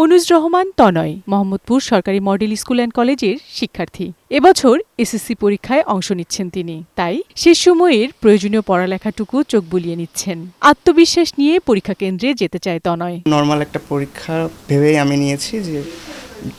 অনুজ রহমান তনয় মোহাম্মদপুর সরকারি model school and কলেজের শিক্ষার্থী। এবছর এসএসসি পরীক্ষায় অংশ নিচ্ছেন তিনি, তাই শেষ সময়ের প্রয়োজনীয় পড়ালেখাটুকু চোখ বুলিয়ে নিচ্ছেন। আত্মবিশ্বাস নিয়ে পরীক্ষা কেন্দ্রে যেতে চায় তনয়। নর্মাল একটা পরীক্ষা ভেবেই আমি নিয়েছি যে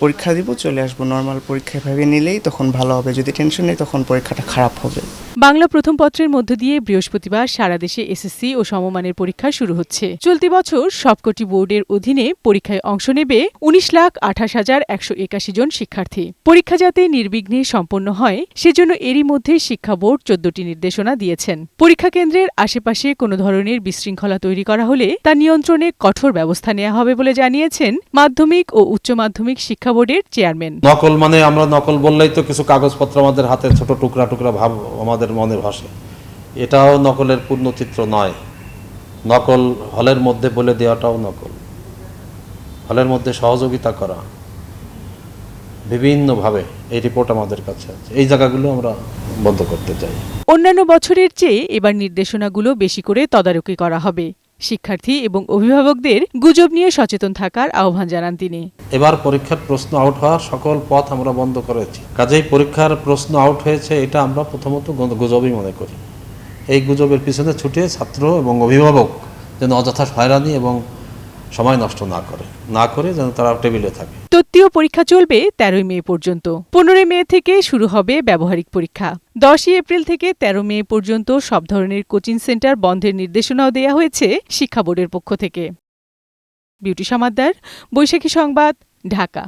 পরীক্ষা দিব, চলে আসবো। নর্মাল পরীক্ষা ভেবে নিলেই তখন ভালো হবে, যদি টেনশন নেই তখন পরীক্ষাটা খারাপ হবে। বাংলা প্রথম পত্রের মধ্য দিয়ে বৃহস্পতিবার সারা দেশে এসএসসি ও সমমানের পরীক্ষা শুরু হচ্ছে। চলতি বছর সবকটি বোর্ডের অধীনে পরীক্ষায় অংশ নেবে 19,28,181 জন শিক্ষার্থী। পরীক্ষা যাতে নির্বিঘ্নে সম্পন্ন হয় সেজন্য এরই মধ্যে শিক্ষা বোর্ড 14টি নির্দেশনা দিয়েছেন। পরীক্ষা কেন্দ্রের আশেপাশে কোনো ধরনের বিশৃঙ্খলা তৈরি করা হলে তা নিয়ন্ত্রণে কঠোর ব্যবস্থা নেওয়া হবে বলে জানিয়েছেন মাধ্যমিক ও উচ্চ মাধ্যমিক শিক্ষা বোর্ডের চেয়ারম্যান। নকল মানে আমরা নকল বললেই তো কিছু কাগজপত্র আমাদের হাতে ছোট টুকরা টুকরা ভাব আমাদের মনে ভাসে। এটাও নকলের পূর্ণচিত্র নয়। নকল হলের মধ্যে বলে দেওয়াটাও নকল। হলের মধ্যে সহযোগিতা করা বিভিন্নভাবে এই রিপোর্ট আমাদের কাছে আছে। এই জায়গাগুলো আমরা বন্ধ করতে চাই। অন্যান্য বছরের চেয়ে এবার নির্দেশনাগুলো বেশি করে তদারকি করা হবে। শিক্ষার্থী এবং অভিভাবকদের গুজব নিয়ে সচেতন থাকার আহ্বান জানান তিনি। এবার পরীক্ষার প্রশ্ন আউট হওয়ার সকল পথ আমরা বন্ধ করেছি। কাজেই পরীক্ষার প্রশ্ন আউট হয়েছে এটা আমরা প্রথমত গুজবই মনে করি। এই গুজবের পিছনে ছুটে ছাত্র এবং অভিভাবক যেন অযথা হয়রানি এবং সময় নষ্ট না করে যেন তারা টেবিলে থাকে। তত্ত্বীয় পরীক্ষা চলবে 13 মে পর্যন্ত। 15 মে থেকে শুরু হবে ব্যবহারিক পরীক্ষা। 10 এপ্রিল থেকে 13 মে পর্যন্ত সব ধরনের কোচিং সেন্টার বন্ধের নির্দেশনাও দেয়া হয়েছে শিক্ষা বোর্ডের পক্ষ থেকে। বিউটি সমাদ্দার, বৈশাখী সংবাদ, ঢাকা।